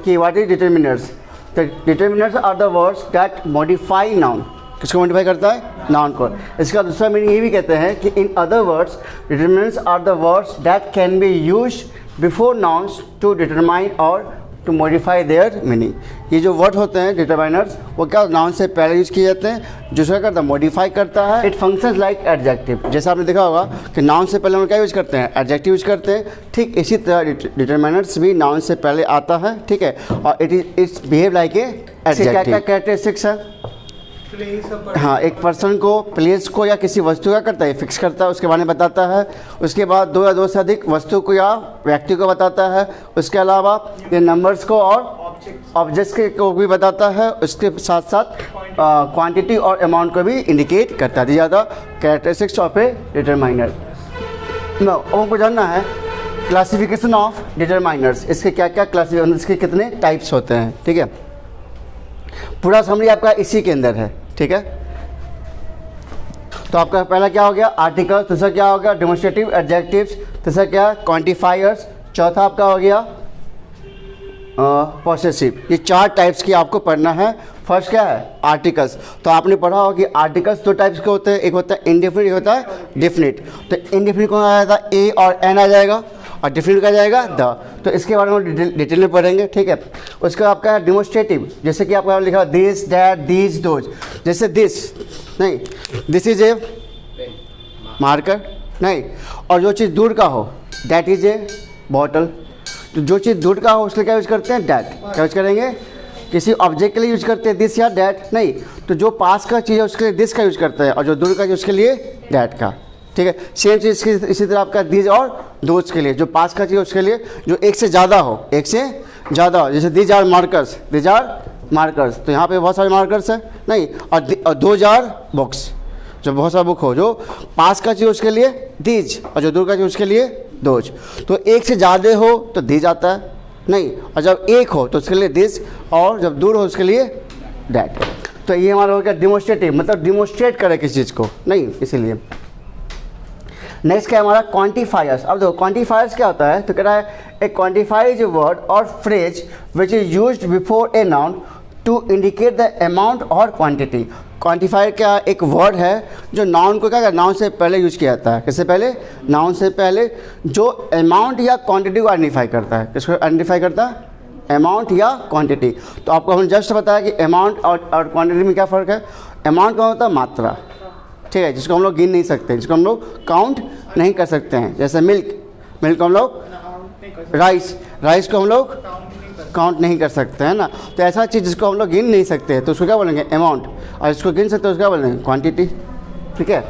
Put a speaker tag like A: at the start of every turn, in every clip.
A: कि what is determiners. The determiners are the words that modify noun. किसको modify करता है? नाउन को। इसका दूसरा मीनिंग ये भी कहते हैं कि in other words determiners are the words that can be used before nouns to determine or to modify their meaning. ये जो वर्ड होते हैं डिटरमाइनर्स वो क्या नाउन से पहले यूज किए जाते हैं, जो क्या करता है मॉडिफाई करता है। It functions like adjective. जैसे आपने देखा होगा कि नाउन से पहले हम क्या यूज करते हैं? एडजेक्टिव यूज करते हैं। ठीक इसी तरह डिटरमाइनर्स भी नाउन से पहले आता है, ठीक है, और it's behave like a adjective. क्या क्या कैरेक्टरिस्टिक्स है? हाँ, एक पर्सन को, प्लेस को या किसी वस्तु का करता है, फिक्स करता है, उसके बारे में बताता है। उसके बाद दो या दो से अधिक वस्तु को या व्यक्ति को बताता है। उसके अलावा ये नंबर्स को और ऑब्जेक्ट्स को भी बताता है। उसके साथ साथ क्वांटिटी और अमाउंट को भी इंडिकेट करता है। ज़्यादा कैरेक्टरिस्टिक्स ऑफ ए डिटरमाइनर। अब हमको जानना है क्लासिफिकेशन ऑफ डिटरमाइनर्स। इसके क्या क्या क्लासिफिकेशन, इसके कितने टाइप्स होते हैं, ठीक है। पूरा समरी आपका इसी के अंदर है, ठीक है। तो आपका पहला क्या हो गया? आर्टिकल्स। दूसरा क्या हो गया? Demonstrative adjectives. तीसरा क्या? क्वांटिफायर्स। चौथा आपका हो गया पॉसेसिव। ये चार टाइप्स की आपको पढ़ना है। फर्स्ट क्या है? आर्टिकल्स। तो आपने पढ़ा होगा कि आर्टिकल्स दो टाइप्स के होते हैं, एक होता है इंडेफिनिट, एक होता है डेफिनिट। तो इंडेफिनिट कौन आ जाता है? ए और एन आ जाएगा, और डेफिनिट का जाएगा द। तो इसके बारे में डिटेल में पढ़ेंगे, ठीक है। उसका आपका है डेमोन्स्ट्रेटिव। जैसे कि आपका लिखा दिस, दैट, दीज, दोज। जैसे दिस नहीं, दिस इज ए मार्कर नहीं, और जो चीज़ दूर का हो दैट इज ए बॉटल। तो जो चीज़ दूर का हो उसके लिए क्या यूज करते हैं? दैट। क्या यूज करेंगे? किसी ऑब्जेक्ट के लिए यूज करते हैं दिस या दैट नहीं। तो जो पास का चीज़ है उसके लिए दिस का यूज करते हैं, और जो दूर का चीज़ उसके लिए दैट का, ठीक है। सेम चीज़ इसी तरह आपका दीज और दोज के लिए, जो पास का चीज़ है उसके लिए जो एक से ज़्यादा हो, एक से ज़्यादा हो। जैसे these are markers, these are markers, तो यहाँ पे बहुत सारे मार्कर्स हैं नहीं, और दोज आर बुक्स, जो बहुत सारा बुक हो। जो पास का चीज़ उसके लिए दीज, और जो दूर का चीज़ उसके लिए दोज। तो एक से ज़्यादा हो तो दीज आता है नहीं, और जब एक हो तो उसके लिए दिस, और जब दूर हो उसके लिए दैट। तो ये हमारा हो गया डिमोन्स्ट्रेटिव, मतलब डिमोन्स्ट्रेट करे किसी चीज़ को नहीं, इसीलिए। नेक्स्ट क्या है हमारा? क्वांटिफायर्स। अब देखो क्वांटिफायर्स क्या होता है, तो कह रहा है a quantifier is a word or phrase which is used before a noun to indicate the amount or quantity. Quantifier क्या? एक वर्ड है जो नाउन को क्या, नाउन से पहले यूज किया जाता है। किससे पहले? नाउन से पहले, जो अमाउंट या क्वांटिटी को आइडेंटिफाई करता है। किसको आइडेंटिफाई करता है? अमाउंट या क्वांटिटी। तो आपको हमने जस्ट बताया कि अमाउंट और क्वांटिटी में क्या फ़र्क है। अमाउंट का होता है मात्रा, ठीक है, जिसको हम लोग गिन नहीं सकते, जिसको हम लोग काउंट नहीं कर सकते हैं। जैसे मिल्क, मिल्क को हम लोग, राइस, राइस को हम लोग काउंट नहीं कर सकते हैं ना। तो ऐसा चीज़ जिसको हम लोग गिन नहीं सकते तो उसको क्या बोलेंगे? अमाउंट। और जिसको गिन सकते हैं उसको क्या बोलेंगे? क्वांटिटी, ठीक है।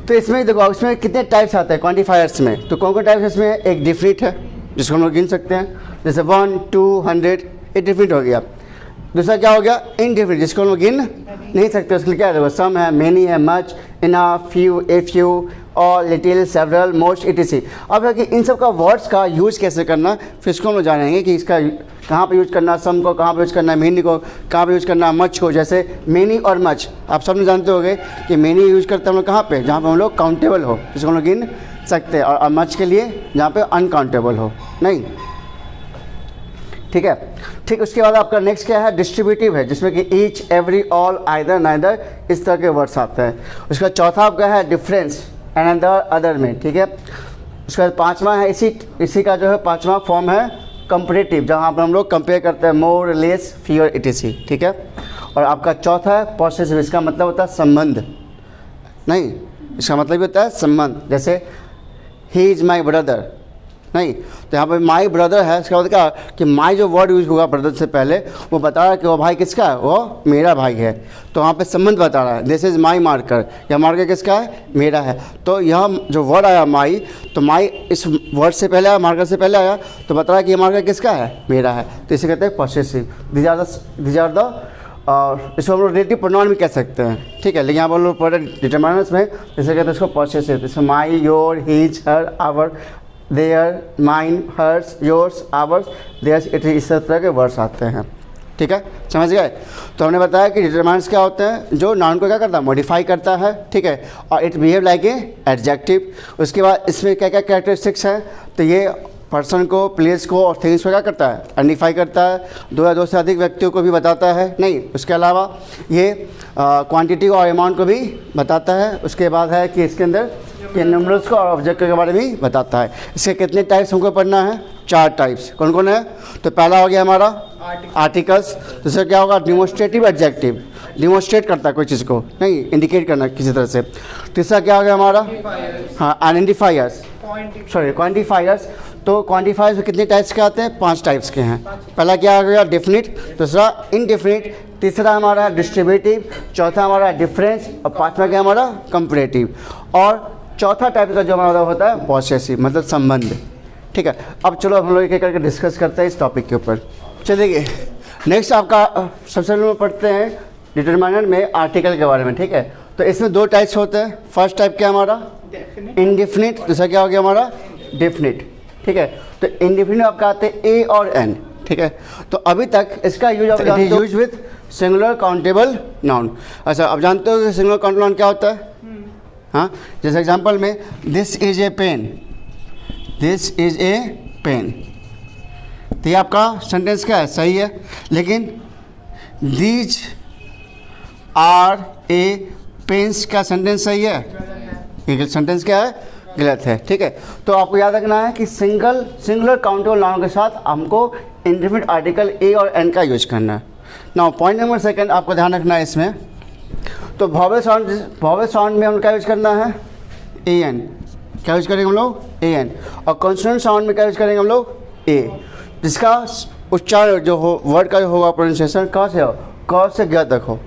A: तो इसमें देखो, इसमें कितने टाइप्स आते हैं क्वांटिफायर्स में। तो कौन कौन टाइप्स इसमें? एक डिफिनिट है जिसको हम लोग गिन सकते हैं, जैसे 1, 2, 100, ये डिफिनिट हो गया। दूसरा क्या हो गया? इनडिफिनिट, जिसको हम लोग गिन नहीं सकते, उसके लिए क्या है? सम है, मेनी है, much, enough, few, a few, और लिटिल, सेवरल, मोस्ट, इटीसी। अब है कि इन सब का वर्ड्स का यूज कैसे करना, फिर इसको हम लोग जानेंगे कि इसका कहाँ पे यूज करना, सम को कहाँ पे यूज करना, मेनी को कहाँ पे यूज करना, मच को। जैसे मेनी और मच आप सब लोग जानते होंगे कि मेनी यूज करते हैं हम लोग कहाँ पे? जहाँ पे हम लोग काउंटेबल हो, जिसको हम लोग गिन सकते हैं, और मच के लिए जहाँ पे अनकाउंटेबल हो नहीं, ठीक है। ठीक, उसके बाद आपका नेक्स्ट क्या है? डिस्ट्रीब्यूटिव है, जिसमें कि each, every, all, either, neither, इस तरह के वर्ड्स आते हैं। उसका चौथा आपका है डिफरेंस, अनदर, अदर में, ठीक है। उसके बाद पाँचवा है इसी का जो है पाँचवा फॉर्म है कंपैरेटिव, जहाँ पर हम लोग कंपेयर करते हैं मोर, लेस, फियर, इटीसी, ठीक है। और आपका चौथा है पॉसेसिव, इसका मतलब होता है संबंध नहीं, इसका मतलब होता है संबंध। जैसे ही इज़ माई ब्रदर नहीं, तो यहाँ पर माई ब्रदर है, इसका मतलब क्या कि माई जो वर्ड यूज होगा ब्रदर से पहले, वो बता रहा है कि वो भाई किसका है? वो मेरा भाई है। तो वहाँ पे संबंध बता रहा है, दिस इज़ माई मार्कर, यह मार्कर किसका है? मेरा है। तो यह जो वर्ड आया माई, तो माई इस वर्ड से पहले आया, मार्कर से पहले आया, तो बता रहा है कि ये मार्कर किसका है? मेरा है। तो इसे कहते हैं पॉसेसिव। दीज आर द और इसको हम लोग रिलेटिव प्रोनाउन भी कह सकते हैं, ठीक है। लेकिन यहाँ पर हम लोग पढ़े डिटरमाइनर्स में, जैसे कहते हैं इसको पॉसेसिव। जैसे my, your, his, her, our, their, mine, hers, yours, ours, theirs, इस तरह के वर्ड्स आते हैं, ठीक है, समझ गए। तो हमने बताया कि डिटरमाइनर्स क्या होते हैं, जो नाउन को क्या करता है? मॉडिफाई करता है, ठीक है, और it behave like a adjective. उसके बाद इसमें क्या क्या कैरेक्टरिस्टिक्स हैं, तो ये पर्सन को, प्लेस को और थिंग्स को क्या करता है, आइडेंटिफाई करता है। दो या दो से अधिक व्यक्तियों को भी बताता है नहीं। उसके अलावा ये क्वांटिटी और अमाउंट को भी बताता है। उसके बाद है कि इसके अंदर ये नंबर्स को और ऑब्जेक्ट के बारे में भी बताता है। इसके कितने टाइप्स हमको पढ़ना है, 4 टाइप्स। कौन कौन है? तो पहला हो गया हमारा आर्टिकल्स। दूसरा क्या होगा, डिमोस्ट्रेटिव एडजेक्टिव, डिमोस्ट्रेट करता है कोई चीज़ को, नहीं इंडिकेट करना किसी तरह से। तीसरा क्या हो गया हमारा, हाँ आइडेंटिफायर्स, सॉरी क्वांटिफायर्स। तो क्वांटिफायर्स में कितने टाइप्स के आते हैं, 5 टाइप्स के हैं। पहला क्या हो गया, डेफिनिट, दूसरा इनडेफिनिट, तीसरा हमारा डिस्ट्रीब्यूटिव, चौथा हमारा डिफरेंस और पांचवा क्या हमारा कंपैरेटिव। और चौथा टाइप का जो हमारा होता है पॉसेसिव, मतलब संबंध। ठीक है, अब चलो हम लोग एक एक करके डिस्कस करते हैं इस टॉपिक के ऊपर। चलिए नेक्स्ट आपका सबसे पहले हम पढ़ते हैं डिटरमाइनर में आर्टिकल के बारे में। ठीक है, तो इसमें 2 टाइप्स होते हैं। फर्स्ट टाइप क्या हमारा इनडेफिनिट, दूसरा क्या हो गया हमारा डेफिनिट। ठीक है, तो इनडेफिनिट आपका आते हैं ए और एन। ठीक है, तो अभी तक इसका use with singular countable noun. अच्छा, अब जानते हो कि सिंगुलर काउंटेबल नाउन क्या होता है? हाँ, जैसे एग्जांपल में this is a pen, this is a pen, तो ये आपका सेंटेंस क्या है, सही है। लेकिन दीज आर ए पेन्स का सेंटेंस सही है, ये सेंटेंस क्या है, गलत है। ठीक है, तो आपको याद रखना है कि सिंगुलर काउंटेबल नाउन के साथ हमको इंडेफिनिट आर्टिकल ए और एन का यूज करना है। नाउ पॉइंट नंबर 2 आपको ध्यान रखना है इसमें। तो वॉवेल साउंड में हम क्या यूज करना है, ए एन, क्या यूज करेंगे हम लोग, ए एन। और कॉन्सोनेंट साउंड में क्या यूज करेंगे हम लोग, ए, जिसका उच्चारण जो हो, वर्ड का जो होगा प्रोनाउंसिएशन कहाँ से हो, क से ज्ञ तक हो।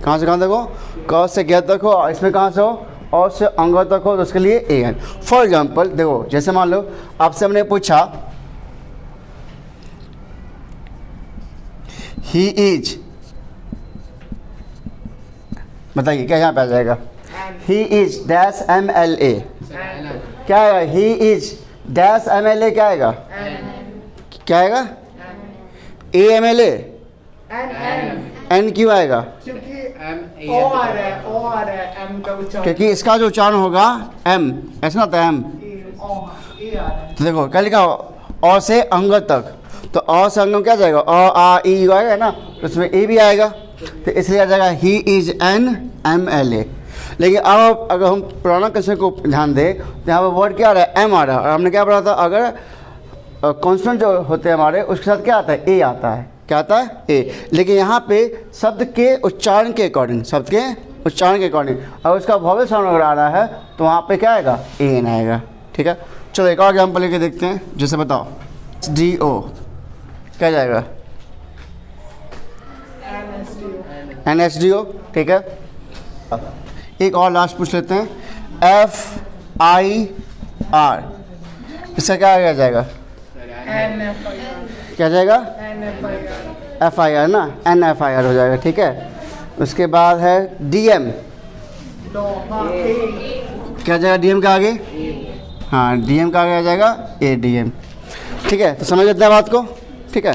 A: कहाँ से कहाँ तक हो, क से ज्ञ तक हो। और इसमें कहाँ से हो, और से अंग तक हो, तो उसके लिए ए एन। फॉर एग्जाम्पल देखो, जैसे मान लो आपसे हमने पूछा ही इज, बताइए क्या यहाँ पे आ जाएगा, he is dash M L A, क्या आएगा, he is dash M L A, क्या आएगा, क्या आएगा, a M L A, an क्यों आएगा, क्योंकि इसका जो उच्चारण होगा एम, ऐसा ना होता है एम। तो देखो क्या लिखा हो, अ से अंग तक, तो अ से अंग क्या जाएगा, अ आ ई आएगा ना, तो उसमें ए भी आएगा, तो इसलिए आ जाएगा he is an M L A. लेकिन अब अगर हम पुराना क्वेश्चन को ध्यान दें तो यहाँ पर वर्ड क्या आ रहा है, एम आ रहा है। और हमने क्या पढ़ा था, अगर कॉन्सोनेंट जो होते हैं हमारे, उसके साथ क्या आता है, ए आता है, क्या आता है, ए। लेकिन यहाँ पे शब्द के उच्चारण के अकॉर्डिंग, शब्द के उच्चारण के अकॉर्डिंग अगर उसका वॉवेल साउंड अगर आ रहा है तो वहाँ पे क्या आएगा, ए एन आएगा। ठीक है, चलो एक और एग्जाम्पल लेके देखते हैं। जैसे बताओ डी ओ, क्या जाएगा, एन एस डी ओ। ठीक है, एक और लास्ट पूछ लेते हैं, एफ आई आर, इसका क्या आ जाएगा, क्या जाएगा, एफ आई आर ना, एन एफ आई आर हो जाएगा। ठीक है, उसके बाद है डी एम, क्या जाएगा, डी एम का आगे, हाँ डी एम का आगे आ जाएगा ए डी एम। ठीक है, तो समझ लेते हैं बात को। ठीक है,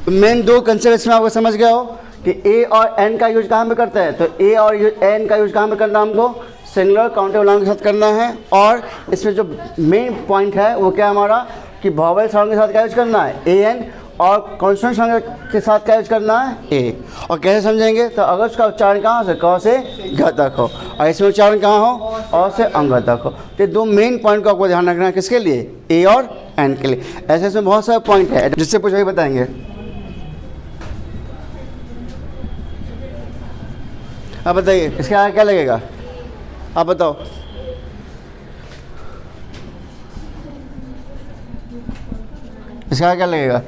A: मेन 2 कंसेप्ट इसमें आपको समझ गया हो कि ए और एन का यूज कहाँ पे करते हैं। तो ए और एन का यूज कहाँ पे करना है, हमको सिंगुलर काउंटेबल नाउन के साथ करना है। और इसमें जो मेन पॉइंट है वो क्या हमारा, कि वॉवेल साउंड के साथ क्या यूज करना है, ए एन, और कॉन्सोनेंट साउंड के साथ क्या यूज करना है, ए। और कैसे समझेंगे, तो अगर उसका उच्चारण कहाँ से, क से घ तक हो, और इसमें उच्चारण कहाँ हो, अ से अंग तक हो। तो 2 मेन पॉइंट को आपको ध्यान रखना है, किसके लिए, ए और एन के लिए। ऐसे इसमें बहुत सारे पॉइंट है, जिससे कुछ वही बताएंगे। अब बताइए इसके आगे क्या लगेगा, आप बताओ, इसके आगे क्या लगेगा,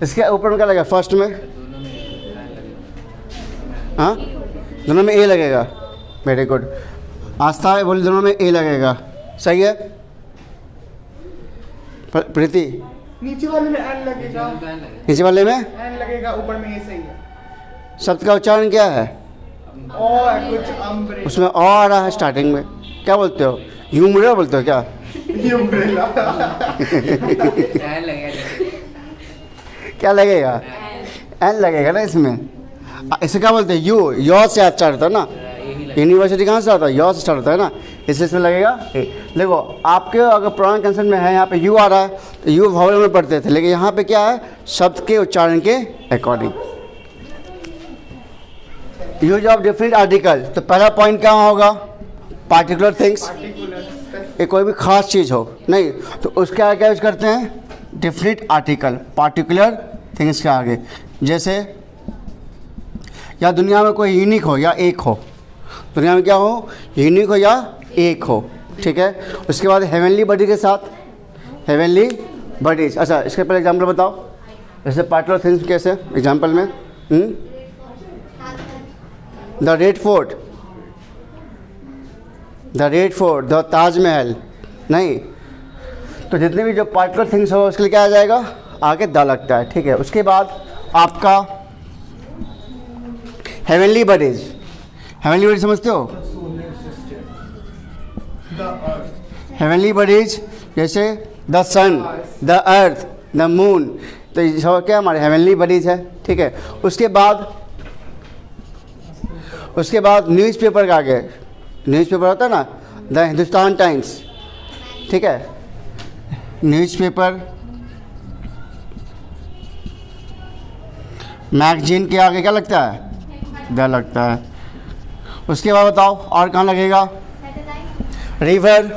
A: इसके ऊपर में क्या लगेगा, फर्स्ट में, हाँ दोनों में ए लगेगा, वेरी गुड। आस्था है बोली, दोनों में ए लगेगा, सही है। प्रीति,
B: नीचे वाले में एन लगेगा,
A: नीचे वाले में
B: एन लगेगा, ऊपर में ए सही है।
A: शब्द का उच्चारण क्या है,
B: और कुछ अम्ब्रेला,
A: उसमें अ आ रहा है स्टार्टिंग में, क्या बोलते हो, यूमरेला बोलते हो क्या,
B: यूमरेला
A: क्या लगेगा, एन लगेगा ना इसमें। इसे क्या बोलते हैं, यू, यॉ से स्टार्ट होता है ना, यूनिवर्सिटी कहाँ से आता है, यॉ से स्टार्ट होता है ना, इसमें लगेगा ए। देखो आपके अगर पुराने कंसेप्ट में है यहाँ पे यू आ रहा है तो यू वॉवल में पढ़ते थे, लेकिन यहाँ पे क्या है, शब्द के उच्चारण के according. Use of different article, तो पहला पॉइंट क्या होगा, पार्टिकुलर थिंग्स, ये कोई भी खास चीज़ हो नहीं तो उसके आगे क्या यूज करते हैं, डिफरेंट आर्टिकल, पार्टिकुलर थिंग्स के आगे। जैसे या दुनिया में कोई यूनिक हो या एक हो, दुनिया में क्या हो, यूनिक हो या एक हो, ठीक है। उसके बाद हेवनली बॉडी के साथ, हेवनली बॉडीज। अच्छा इसके पहले एग्जाम्पल बताओ, जैसे पार्टिकुलर थिंग्स कैसे एग्जाम्पल में, the red fort, the red fort, the Taj Mahal, नहीं तो जितने भी जो पार्टिकुलर थिंग्स हो उसके लिए क्या आ जाएगा, आगे द लगता है, ठीक है। उसके बाद आपका हेवनली बॉडीज, हेवनली बॉडीज समझते हो, हेवनली बॉडीज जैसे the sun, the earth, the moon, तो ये सब क्या हमारे हेवनली बॉडीज है, ठीक है। उसके बाद न्यूज़पेपर का आगे, न्यूज़पेपर होता है ना, द हिंदुस्तान टाइम्स, ठीक है, न्यूज़पेपर, मैगजीन के आगे क्या लगता है, द लगता है। उसके बाद बताओ और कहाँ लगेगा, रिवर,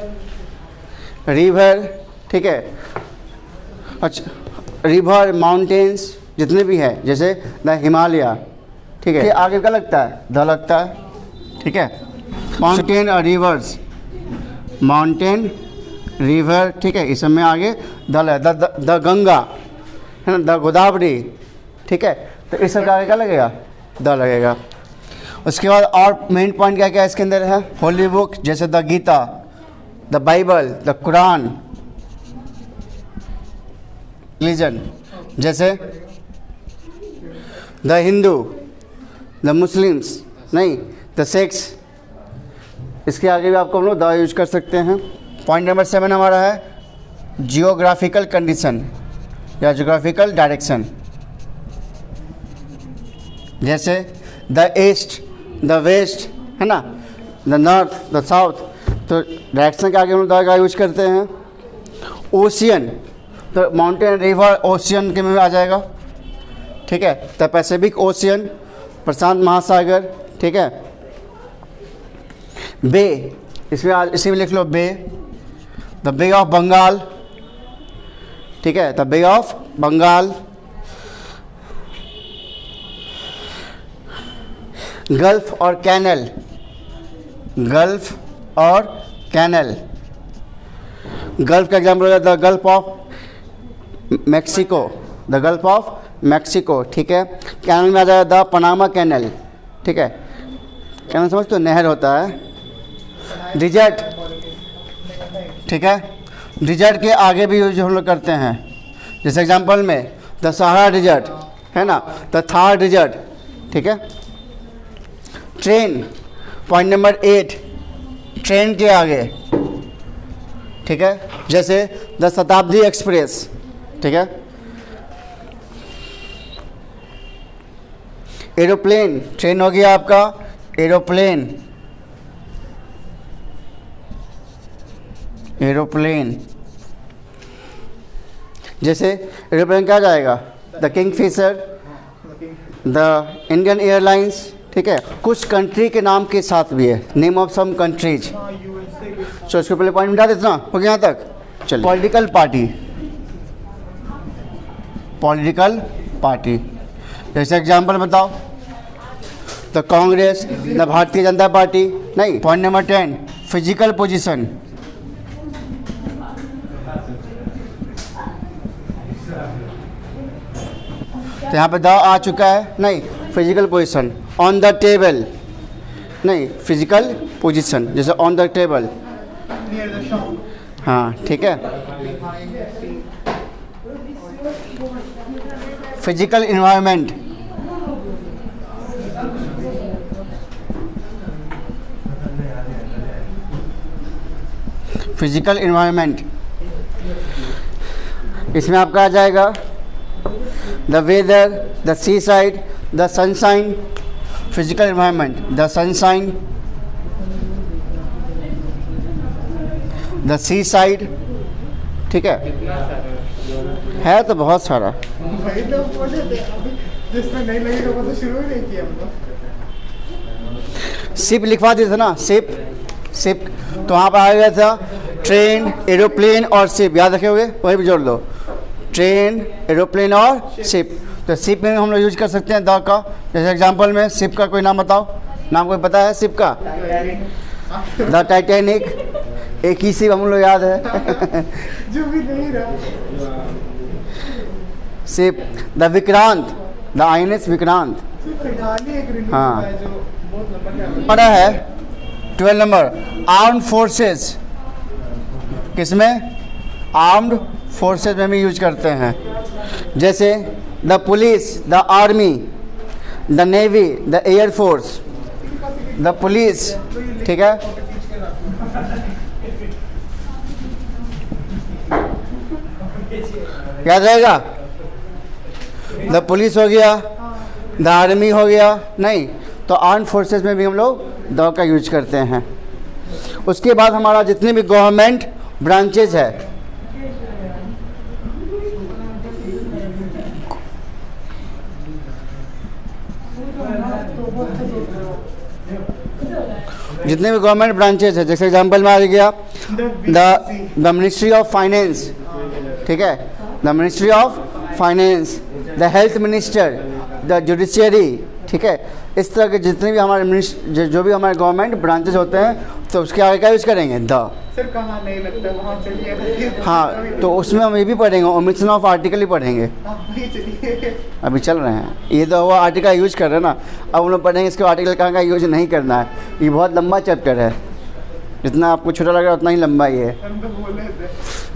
A: रिवर, ठीक है। अच्छा रिवर, माउंटेन्स जितने भी है, जैसे द हिमालय, ठीक है, आगे क्या लगता है, द लगता है, ठीक है। माउंटेन और रिवर्स, माउंटेन, रिवर, ठीक है, इस सब में आगे द गंगा है ना, द गोदावरी, ठीक है, तो इस सब का आगे क्या लगेगा, द लगेगा। उसके बाद और मेन पॉइंट क्या क्या इसके अंदर है, होली बुक जैसे the Gita, the Bible, the Quran, religion जैसे द हिंदू, द मुस्लिम्स, नहीं द सिख्स, इसके आगे भी आपको हम लोग द यूज कर सकते हैं। पॉइंट नंबर 7 हमारा है जियोग्राफिकल कंडीशन या जियोग्राफिकल डायरेक्शन, जैसे द ईस्ट, द वेस्ट, है ना, द नॉर्थ, द साउथ, तो डायरेक्शन के आगे हम लोग द का यूज करते हैं। ओशियन, तो माउंटेन, रिवर, ओशियन के में आ जाएगा, ठीक है, द पैसिफिक ओशियन, प्रशांत महासागर, ठीक है। बे, इसमें आज इसी में लिख लो bay, the bay of Bengal, ठीक है, the bay of Bengal. Gulf और कैनल, गल्फ और कैनल, गल्फ का एग्जाम्पल हो जाता है the gulf of Mexico, the gulf of Mexico, ठीक है। कैनल में आ जाएगा द पनामा कैनल, ठीक है, कैनल समझते हो, नहर होता है। डिजर्ट, ठीक है, डिजर्ट के आगे भी यूज हम लोग करते हैं, जैसे एग्जांपल में द सहारा डिजर्ट, है ना, द थार डिजर्ट, ठीक है। ट्रेन, पॉइंट नंबर 8, ट्रेन के आगे, ठीक है, जैसे द शताब्दी एक्सप्रेस, ठीक है। एरोप्लेन, ट्रेन हो गया आपका एरोप्लेन, एरोप्लेन, जैसे एरोप्लेन क्या जाएगा, the Kingfisher, the Indian airlines, ठीक है। कुछ कंट्री के नाम के साथ भी है, नेम ऑफ सम कंट्रीज, तो इसके पहले पॉइंट मिटा देते ना, हो गया यहाँ तक। चलिए पॉलिटिकल पार्टी, पॉलिटिकल पार्टी, जैसे एग्जांपल बताओ, the Congress, the Bharatiya Janata party, नहीं। पॉइंट नंबर 10 फिजिकल पोजीशन, तो यहाँ पे द आ चुका है, नहीं physical position, on the table, नहीं फिजिकल पोजीशन, जैसे on the table,
B: near the shop,
A: हाँ ठीक है। फिजिकल इन्वायरमेंट, फिजिकल इन्वायरमेंट, इसमें आपका आ जाएगा the weather, the sea side, the sunshine, physical environment, the sunshine, the sea side, ठीक है तो बहुत सारा।
B: भाई तो बोले थे अभी जिसमें नहीं लगेगा वो तो शुरू ही नहीं किया हम लोग।
A: शिप लिखवा दिए थे ना, शिप शिप, तो वहाँ पर आ गया था ट्रेन, एरोप्लेन और शिप, याद रखे वही भी जोड़ लो, ट्रेन, एरोप्लेन और शिप। तो शिप में हम लोग यूज कर सकते हैं द का। जैसे एग्जांपल में शिप का कोई नाम बताओ, नाम कोई पता है शिप का? द टाइटैनिक, एक ही शिप हम लोग याद है।
B: जो भी नहीं रहा।
A: Ship, the Vikrant, the INS Vikrant.
B: फिलहाल एक रिलीज
A: हाँ।
B: है जो बहुत लंबा चल
A: पढ़ा है 12 नंबर, आर्म्ड फोर्सेस, किसमें? आर्म्ड फोर्सेस में भी यूज करते हैं। जैसे the police, the army, the navy, the air force, the police, ठीक है। याद रहेगा? द पुलिस हो गया, द आर्मी हो गया, नहीं तो आर्म फोर्सेस में भी हम लोग द का यूज करते हैं। उसके बाद हमारा जितने भी गवर्नमेंट ब्रांचेज है, जितने भी गवर्नमेंट ब्रांचेज है, जैसे एग्जांपल में आ गया द मिनिस्ट्री ऑफ फाइनेंस, ठीक है, the ministry of finance, the health minister, the judiciary, ठीक है। इस तरह के जितने भी हमारे जो भी हमारे गवर्नमेंट ब्रांचेज होते हैं, तो उसके आगे क्या यूज करेंगे? द।
B: सर कहाँ नहीं लगता वहाँ चलिए।
A: हाँ, तो उसमें हम ये भी पढ़ेंगे, ओमिशन ऑफ आर्टिकल ही पढ़ेंगे।
B: चलिए
A: अभी चल रहे हैं, ये तो वो आर्टिकल यूज कर रहे हैं ना, अब हम लोग पढ़ेंगे इसके आर्टिकल कहाँ का यूज नहीं करना है। ये बहुत लंबा चैप्टर है, जितना आपको छोटा लग रहा है उतना ही लंबा ही है।
B: हम तो बोले थे।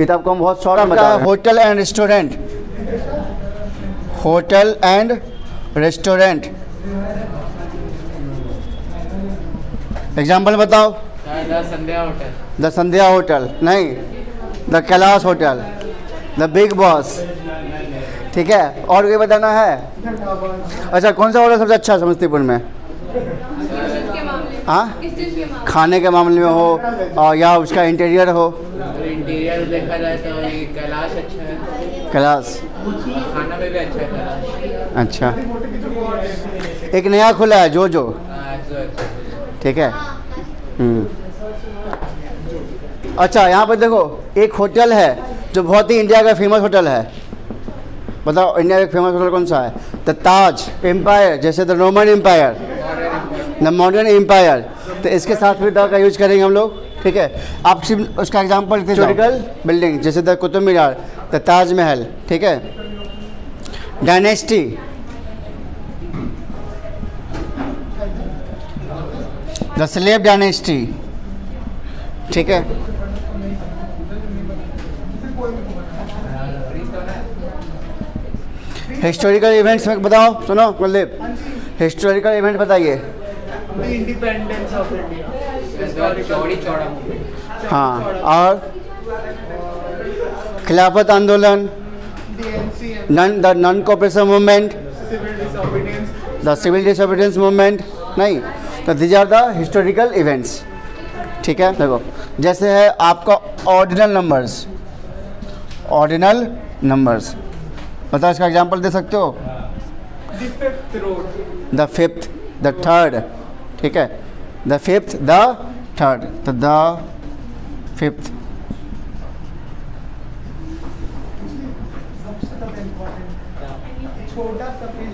A: ये तो आपको हम बहुत सारा बता रहे हैं। Hotel and restaurant, hotel and restaurant, example बताओ।
C: The Sandhya hotel,
A: the Sandhya hotel नहीं, the Kailash hotel, the big boss, ठीक है। और कोई बताना है? अच्छा, कौन सा होटल सबसे अच्छा है समस्तीपुर में? हाँ, खाने के मामले में हो और या उसका इंटीरियर हो?
C: इंटीरियर देखा जाए तो ये कैलाश अच्छा है,
A: कैलाश,
C: खाना में भी अच्छा है कैलाश।
A: अच्छा। एक नया खुला है जो ठीक है। अच्छा, यहाँ पर देखो एक होटल है जो बहुत ही इंडिया का फेमस होटल है, बताओ इंडिया का फेमस होटल कौन सा है? द ताज एम्पायर, जैसे the Roman empire, the modern empire. तो इसके साथ भी द का यूज करेंगे हम लोग, ठीक है। आप सिर्फ उसका एग्जांपल देते जाओ। हिस्टोरिकल बिल्डिंग जैसे द कुतुब मीनार, द ताजमहल, ठीक है। डायनेस्टी, द स्लेव डायनेस्टी, ठीक है। हिस्टोरिकल इवेंट्स में बताओ, सुनो कुलदीप, हिस्टोरिकल इवेंट बताइए।
B: The independence of India,
C: Chauri Chaura movement.
A: हाँ, और खिलाफत आंदोलन, the non cooperation movement,
B: civil disobedience,
A: the civil disobedience movement, नहीं तो these are the historical events, ठीक है। देखो जैसे है आपका ऑर्डिनल नंबर्स, ऑर्डिनल नंबर्स, बताओ इसका एग्जांपल दे सकते हो?
B: The fifth road,
A: the fifth, the third, ठीक है, द फिफ्थ, द थर्ड, तो द फिफ्थ।
B: छोटा सा पेज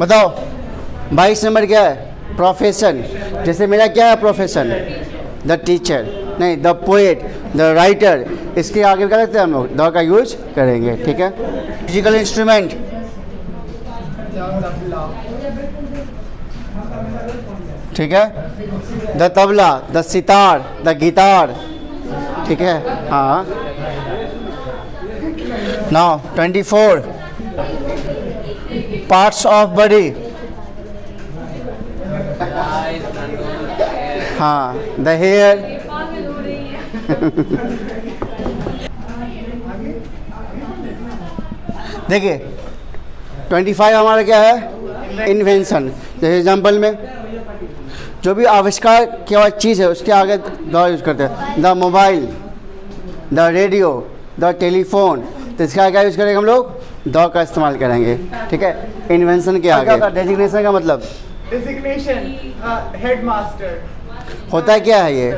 A: बताओ 22 नंबर क्या है? प्रोफेशन, जैसे मेरा क्या है प्रोफेशन? द टीचर, नहीं द पोएट, द राइटर। इसके आगे क्या लगता है हम लोग द का यूज करेंगे, ठीक है। म्यूजिकल इंस्ट्रूमेंट, ठीक है, the tabla, the sitar, the guitar, ठीक है। हाँ, नाउ 24 पार्ट्स ऑफ बॉडी, हाँ, द हेयर, देखिए 25 हमारा क्या है? इन्वेंशन। जैसे एग्जांपल में जो भी आविष्कार किया हुआ चीज़ है उसके आगे द यूज करते हैं। The mobile, the radio, the telephone, तो इसका आगे यूज करेंगे हम लोग द का इस्तेमाल करेंगे, ठीक है। इन्वेंशन के आगे डेजिग्नेशन का मतलब
B: Designation, headmaster,
A: होता है क्या है ये?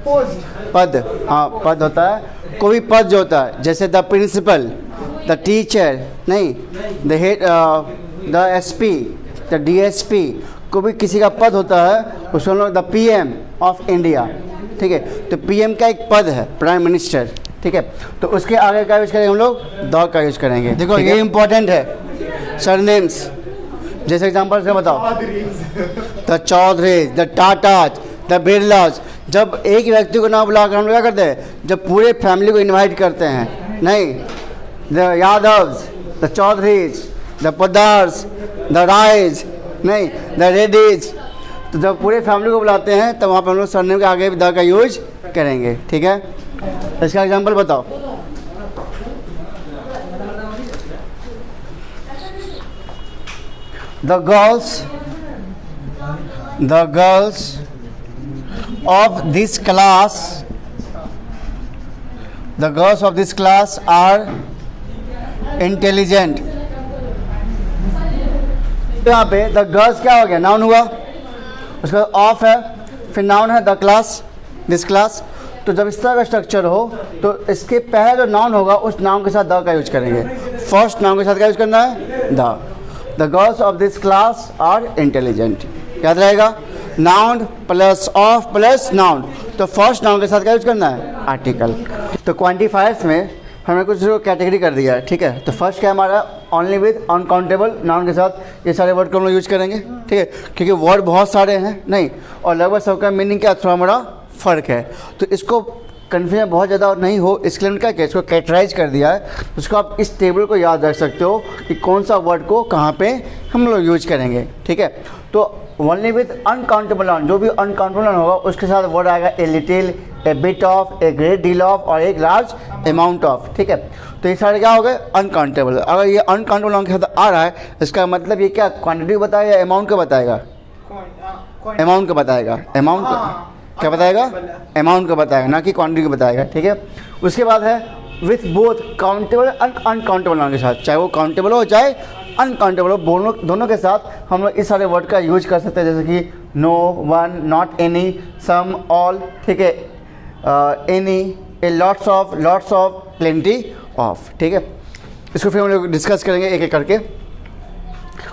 B: post,
A: पद, हाँ पद होता है। कोई पद जो होता है जैसे द प्रिंसिपल, द टीचर, नहीं the head, the SP, the DSP, कोई भी किसी का पद होता है उसको हम लोग द पीएम ऑफ इंडिया, ठीक है। तो पीएम का एक पद है प्राइम मिनिस्टर, ठीक है। तो उसके आगे का यूज करेंगे हम लोग द का यूज करेंगे। देखो ये इंपॉर्टेंट है, सरनेम्स, जैसे एग्जांपल से बताओ, the Chaudharys, the Tatas, the Birlas. जब एक व्यक्ति को नाम बुलाकर हम लोग क्या करते हैं, जब पूरे फैमिली को इनवाइट करते हैं, नहीं the Yadavs, the Chaudharys, the Padars, the Rais, नहीं द रेड्डीज। तो जब पूरे फैमिली को बुलाते हैं तब वहाँ पर हम लोग सरनेम के आगे भी द का यूज करेंगे, ठीक है। इसका एग्जांपल बताओ। The girls of this class, the girls of this class are intelligent। यहाँ पे the girls क्या हो गया, नाउन हुआ, उसका ऑफ है, फिर नाउन है द क्लास, दिस क्लास। तो जब इस तरह का स्ट्रक्चर हो तो इसके पहले जो नाउन होगा उस नाउन के साथ द का यूज करेंगे। फर्स्ट नाउन के साथ क्या यूज करना है, the girls of this class are intelligent, याद रहेगा। Noun plus of plus noun, तो फर्स्ट नाउन के साथ क्या यूज करना है, आर्टिकल। तो क्वांटिफायर्स में हमने कुछ कैटेगरी कर दिया है, ठीक है। तो फर्स्ट क्या हमारा, ओनली विद अनकाउंटेबल नाउन के साथ ये सारे वर्ड को हम लोग यूज करेंगे, ठीक है, क्योंकि वर्ड बहुत सारे हैं, नहीं, और लगभग सबका मीनिंग क्या थोड़ा हमारा फ़र्क है। तो इसको कन्फ्यूजन बहुत ज़्यादा नहीं हो इसके लिए क्या किया, इसको कैटेगराइज कर दिया है। उसको आप इस टेबल को याद रख सकते हो कि कौन सा वर्ड को कहाँ पे हम लोग यूज करेंगे, ठीक है। तो ओनली विद अनकाउंटेबल नाउन, जो भी अनकाउंटेबल नाउन होगा उसके साथ वर्ड आएगा a little, A bit of, a great deal of और एक लार्ज अमाउंट ऑफ, ठीक है। तो ये सारे क्या हो गए, अनकाउंटेबल। अगर ये अनकाउंटेबल नाउन के साथ आ रहा है इसका मतलब ये क्या क्वांटिटी बताएगा या अमाउंट का बताएगा, अमाउंट का बताएगा, अमाउंट का क्या बताएगा, अमाउंट का बताएगा, ना कि क्वांटिटी का बताएगा, ठीक है। उसके बाद है with both countable and uncountable noun के साथ, चाहे वो काउंटेबल हो चाहे अनकाउंटेबल हो, दोनों के साथ हम लोग इस सारे वर्ड का यूज कर सकते हैं, जैसे कि no, one, not any, some, all, ठीक है, any, a lots of, plenty of, ठीक है। इसको फिर हम लोग डिस्कस करेंगे एक एक करके।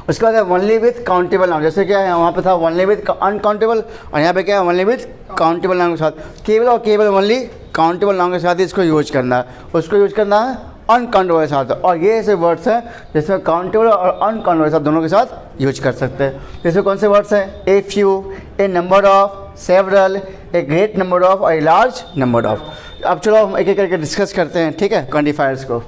A: उसके बाद है ओनली विथ काउंटेबल नाउन, जैसे क्या है वहाँ पे था ओनली विथ अनकाउंटेबल और यहाँ पे क्या है ओनली विथ काउंटेबल नाउन के साथ, केवल और केवल ओनली काउंटेबल नाउन के साथ ही इसको यूज करना है, उसको यूज करना है अनकाउंटेबल के साथ। और ये ऐसे वर्ड्स हैं जिसमें काउंटेबल और अनकाउंटेबल के साथ दोनों के साथ यूज कर सकते हैं। इसमें कौन से वर्ड्स हैं, a few, A number of, several, a great number of और ए लार्ज नंबर ऑफ। अब चलो हम एक एक करके डिस्कस करते हैं, ठीक है, क्वांटिफायर्स को।